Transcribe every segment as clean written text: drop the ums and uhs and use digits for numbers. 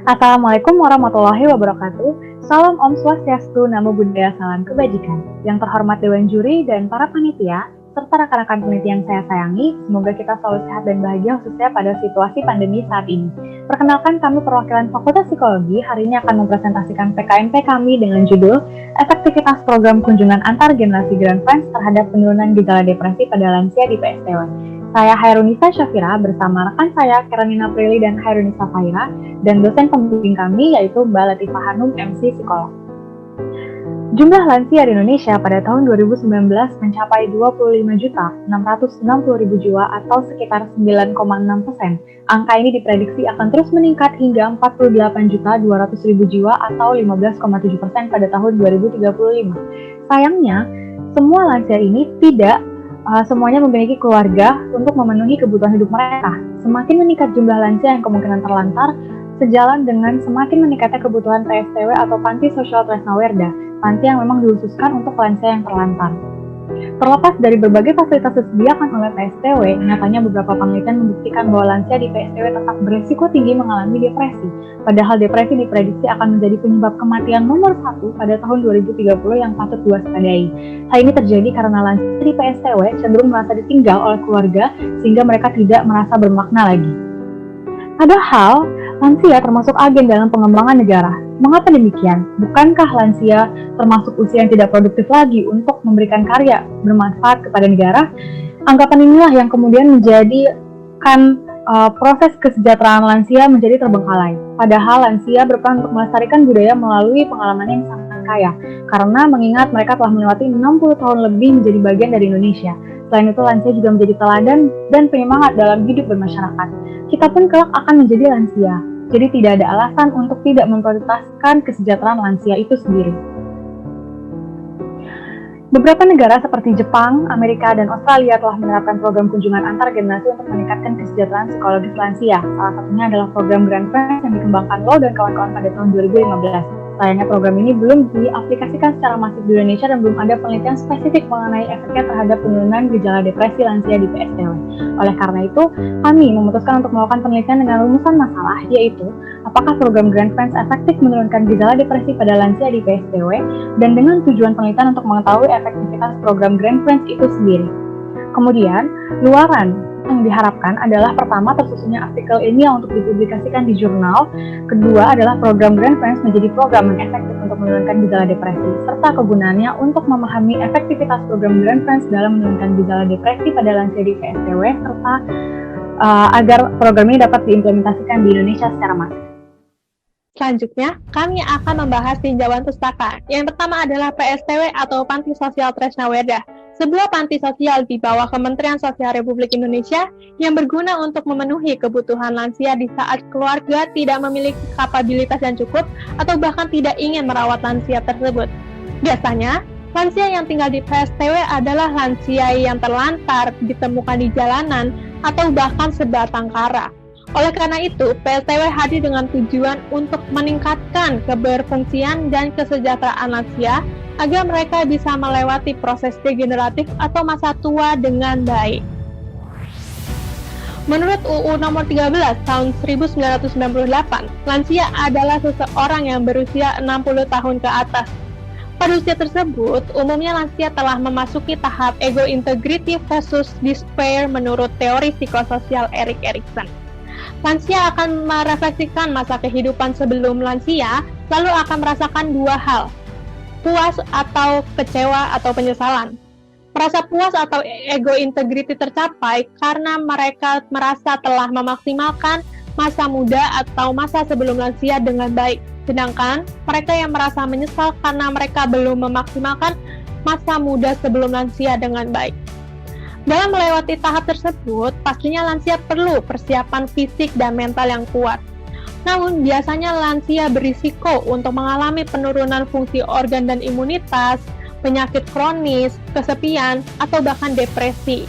Assalamualaikum warahmatullahi wabarakatuh. Salam Om Swastiastu, Namo Buddhaya, salam kebajikan. Yang terhormat Dewan Juri dan para panitia, serta rekan-rekan peneliti yang saya sayangi, semoga kita selalu sehat dan bahagia khususnya pada situasi pandemi saat ini. Perkenalkan, kami perwakilan Fakultas Psikologi hari ini akan mempresentasikan PKMP kami dengan judul Efektivitas Program Kunjungan Antar Generasi Grand Friends terhadap Penurunan Gejala Depresi pada Lansia di PSTW. Saya Hairunisa Syafira bersama rekan saya Keranina Prilly dan Hairunisa Faira dan dosen pembimbing kami yaitu Mbak Latifah Hanum MC Psikolog. Jumlah lansia di Indonesia pada tahun 2019 mencapai 25.660.000 jiwa atau sekitar 9,6%. Angka ini diprediksi akan terus meningkat hingga 48.200.000 jiwa atau 15,7% pada tahun 2035. Sayangnya, semua lansia ini tidak semuanya memiliki keluarga untuk memenuhi kebutuhan hidup mereka. Semakin meningkat jumlah lansia yang kemungkinan terlantar, sejalan dengan semakin meningkatnya kebutuhan PSTW atau Panti Sosial Tresna Werda, panti yang memang dikhususkan untuk lansia yang terlantar. Terlepas dari berbagai fasilitas yang disediakan oleh PSTW, nyatanya beberapa penelitian membuktikan bahwa lansia di PSTW tetap beresiko tinggi mengalami depresi. Padahal depresi diprediksi akan menjadi penyebab kematian nomor 1 pada tahun 2030 yang patut diwaspadai. Hal ini terjadi karena lansia di PSTW cenderung merasa ditinggal oleh keluarga sehingga mereka tidak merasa bermakna lagi. Padahal, lansia termasuk agen dalam pengembangan negara. Mengapa demikian? Bukankah lansia termasuk usia yang tidak produktif lagi untuk memberikan karya bermanfaat kepada negara? Anggapan inilah yang kemudian menjadikan proses kesejahteraan lansia menjadi terbengkalai. Padahal lansia berperan untuk melestarikan budaya melalui pengalaman yang sangat kaya, karena mengingat mereka telah melewati 60 tahun lebih menjadi bagian dari Indonesia. Selain itu, lansia juga menjadi teladan dan penyemangat dalam hidup bermasyarakat. Kita pun kelak akan menjadi lansia, jadi tidak ada alasan untuk tidak memprioritaskan kesejahteraan lansia itu sendiri. Beberapa negara seperti Jepang, Amerika, dan Australia telah menerapkan program kunjungan antar generasi untuk meningkatkan kesejahteraan psikologis lansia. Salah satunya adalah program Grand Friends yang dikembangkan Lo dan kawan-kawan pada tahun 2015. Sayangnya program ini belum diaplikasikan secara masif di Indonesia dan belum ada penelitian spesifik mengenai efeknya terhadap penurunan gejala depresi lansia di PSTW. Oleh karena itu, kami memutuskan untuk melakukan penelitian dengan rumusan masalah, yaitu apakah program Grand Friends efektif menurunkan gejala depresi pada lansia di PSTW, dan dengan tujuan penelitian untuk mengetahui efektivitas program Grand Friends itu sendiri. Kemudian, luaran yang diharapkan adalah pertama, tersusunnya artikel ilmiah untuk dipublikasikan di jurnal. Kedua adalah program Grand Friends menjadi program yang efektif untuk menurunkan gejala depresi, serta kegunaannya untuk memahami efektivitas program Grand Friends dalam menurunkan gejala depresi pada lansia di PSTW, serta agar program ini dapat diimplementasikan di Indonesia secara masif. Selanjutnya, kami akan membahas tinjauan pustaka. Yang pertama adalah PSTW atau Panti Sosial Tresna Werda, sebuah panti sosial di bawah Kementerian Sosial Republik Indonesia yang berguna untuk memenuhi kebutuhan lansia di saat keluarga tidak memiliki kapabilitas yang cukup atau bahkan tidak ingin merawat lansia tersebut. Biasanya, lansia yang tinggal di PSTW adalah lansia yang terlantar, ditemukan di jalanan, atau bahkan sebatang kara. Oleh karena itu, PSTW hadir dengan tujuan untuk meningkatkan keberfungsian dan kesejahteraan lansia agar mereka bisa melewati proses degeneratif atau masa tua dengan baik. Menurut UU Nomor 13 Tahun 1998, lansia adalah seseorang yang berusia 60 tahun ke atas. Pada usia tersebut, umumnya lansia telah memasuki tahap ego integrity versus despair menurut teori psikososial Erik Erikson. Lansia akan merefleksikan masa kehidupan sebelum lansia, lalu akan merasakan dua hal, puas atau kecewa atau penyesalan. Merasa puas atau ego integrity tercapai karena mereka merasa telah memaksimalkan masa muda atau masa sebelum lansia dengan baik. Sedangkan mereka yang merasa menyesal karena mereka belum memaksimalkan masa muda sebelum lansia dengan baik. Dalam melewati tahap tersebut, pastinya lansia perlu persiapan fisik dan mental yang kuat. Namun, biasanya lansia berisiko untuk mengalami penurunan fungsi organ dan imunitas, penyakit kronis, kesepian, atau bahkan depresi.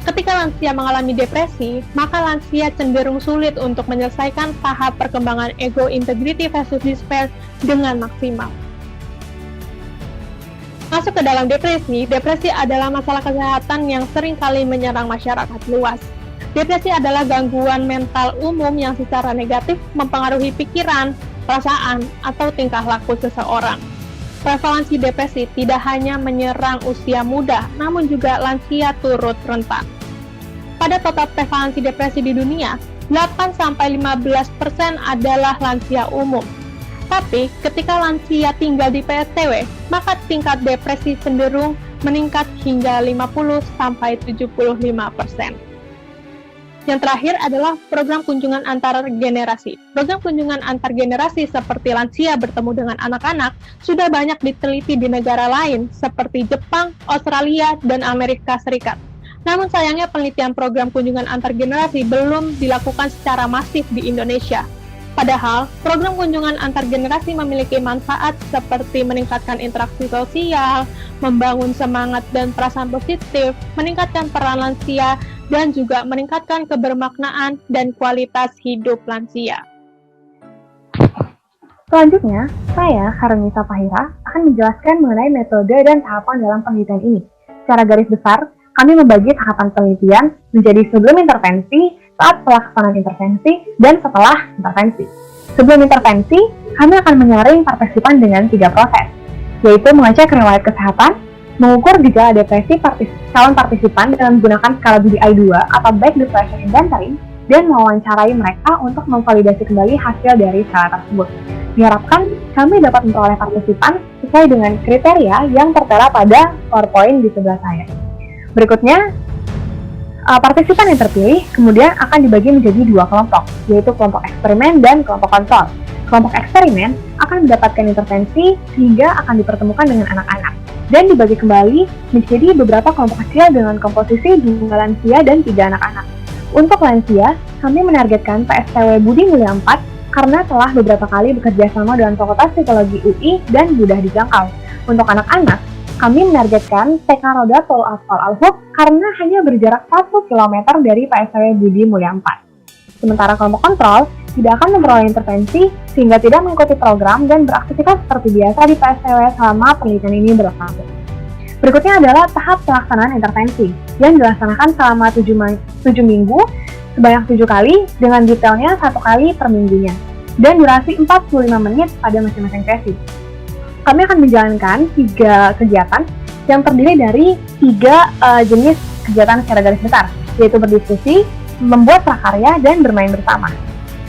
Ketika lansia mengalami depresi, maka lansia cenderung sulit untuk menyelesaikan tahap perkembangan ego integrity versus despair dengan maksimal. Masuk ke dalam depresi, depresi adalah masalah kesehatan yang sering kali menyerang masyarakat luas. Depresi adalah gangguan mental umum yang secara negatif mempengaruhi pikiran, perasaan, atau tingkah laku seseorang. Prevalensi depresi tidak hanya menyerang usia muda, namun juga lansia turut rentan. Pada total prevalensi depresi di dunia, 8-15% adalah lansia umum. Tapi, ketika lansia tinggal di PSTW, maka tingkat depresi cenderung meningkat hingga 50-75%. Yang terakhir adalah program kunjungan antar generasi. Program kunjungan antar generasi seperti lansia bertemu dengan anak-anak sudah banyak diteliti di negara lain seperti Jepang, Australia, dan Amerika Serikat. Namun sayangnya penelitian program kunjungan antar generasi belum dilakukan secara masif di Indonesia. Padahal, program kunjungan antar generasi memiliki manfaat seperti meningkatkan interaksi sosial, membangun semangat dan perasaan positif, meningkatkan peran lansia, dan juga meningkatkan kebermaknaan dan kualitas hidup lansia. Selanjutnya, saya, Karenisa Fahira, akan menjelaskan mengenai metode dan tahapan dalam penelitian ini. Secara garis besar, kami membagi tahapan penelitian menjadi sebelum intervensi, saat pelaksanaan intervensi, dan setelah intervensi. Sebelum intervensi, kami akan menyaring partisipan dengan 3 proses, yaitu mengecek riwayat kesehatan, mengukur gejala depresi calon partisipan dengan menggunakan skala BDI-2 atau Back Depression Inventory, dan mewawancarai mereka untuk memvalidasi kembali hasil dari skala tersebut. Diharapkan kami dapat memperoleh partisipan sesuai dengan kriteria yang tertera pada PowerPoint di sebelah saya. Berikutnya, partisipan yang terpilih kemudian akan dibagi menjadi 2 kelompok, yaitu kelompok eksperimen dan kelompok kontrol. Kelompok eksperimen akan mendapatkan intervensi sehingga akan dipertemukan dengan anak-anak, dan dibagi kembali menjadi beberapa kelompok kecil dengan komposisi 2 lansia dan 3 anak-anak. Untuk lansia, kami menargetkan PSTW Budi Mulia 4 karena telah beberapa kali bekerja sama dengan Fakultas Psikologi UI dan mudah dijangkau. Untuk anak-anak, kami menargetkan TK Roda Tol Aspal Al-Hub karena hanya berjarak 1 km dari PSTW Budi Mulia 4. Sementara kelompok kontrol tidak akan memperoleh intervensi sehingga tidak mengikuti program dan beraktivitas seperti biasa di PSTW selama penelitian ini berlangsung. Berikutnya adalah tahap pelaksanaan intervensi yang dilaksanakan selama 7 minggu sebanyak 7 kali dengan detailnya 1 kali per minggunya dan durasi 45 menit pada masing-masing sesi. Kami akan menjalankan 3 kegiatan yang terdiri dari 3 jenis kegiatan secara garis besar, yaitu berdiskusi, membuat prakarya, dan bermain bersama.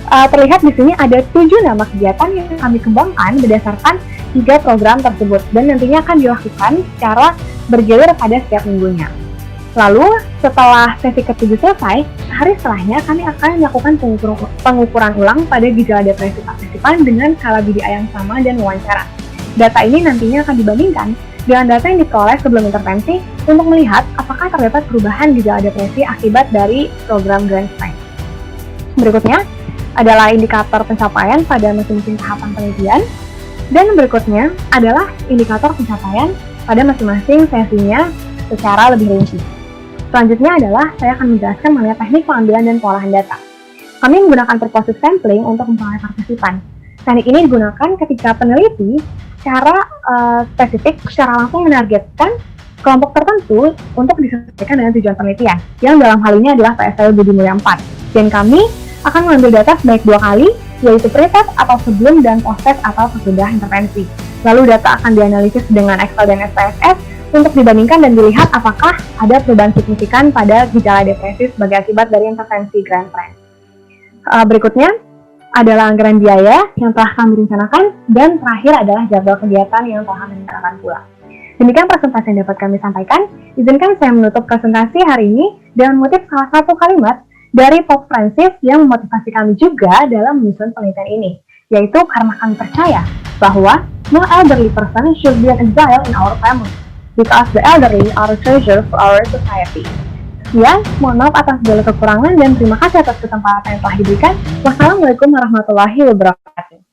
Terlihat di sini ada 7 nama kegiatan yang kami kembangkan berdasarkan 3 program tersebut dan nantinya akan dilakukan secara bergilir pada setiap minggunya. Lalu, setelah sesi ke-7 selesai, hari setelahnya kami akan melakukan pengukuran ulang pada gejala depresi partisipan dengan skala BDI yang sama dan wawancara. Data ini nantinya akan dibandingkan dengan data yang diperoleh sebelum intervensi untuk melihat apakah terdapat perubahan gejala depresi akibat dari program Grand Strength. Berikutnya adalah indikator pencapaian pada masing-masing tahapan penelitian, dan berikutnya adalah indikator pencapaian pada masing-masing sesinya secara lebih rinci. Selanjutnya adalah saya akan menjelaskan mengenai teknik pengambilan dan pengolahan data. Kami menggunakan purposive sampling untuk memperoleh partisipan. Teknik ini digunakan ketika peneliti secara spesifik, secara langsung menargetkan kelompok tertentu untuk disesuaikan dengan tujuan penelitian, yang dalam hal ini adalah PSTW Budi Mulia 4. Dan kami akan mengambil data sebanyak 2 kali, yaitu pre-test atau sebelum dan post-test atau sesudah intervensi. Lalu data akan dianalisis dengan Excel dan SPSS untuk dibandingkan dan dilihat apakah ada perubahan signifikan pada gejala depresi sebagai akibat dari intervensi Grand Strength. Berikutnya adalah anggaran biaya yang telah kami rencanakan, dan terakhir adalah jadwal kegiatan yang telah kami rencanakan pula. Demikian presentasi yang dapat kami sampaikan. Izinkan saya menutup presentasi hari ini dengan mengutip salah satu kalimat dari Pope Francis yang memotivasi kami juga dalam menyusun penelitian ini, yaitu karena kami percaya bahwa no elderly person should be an exile in our family, because the elderly are a treasure for our society. Sekian, mohon maaf atas segala kekurangan dan terima kasih atas kesempatan yang telah diberikan. Wassalamualaikum warahmatullahi wabarakatuh.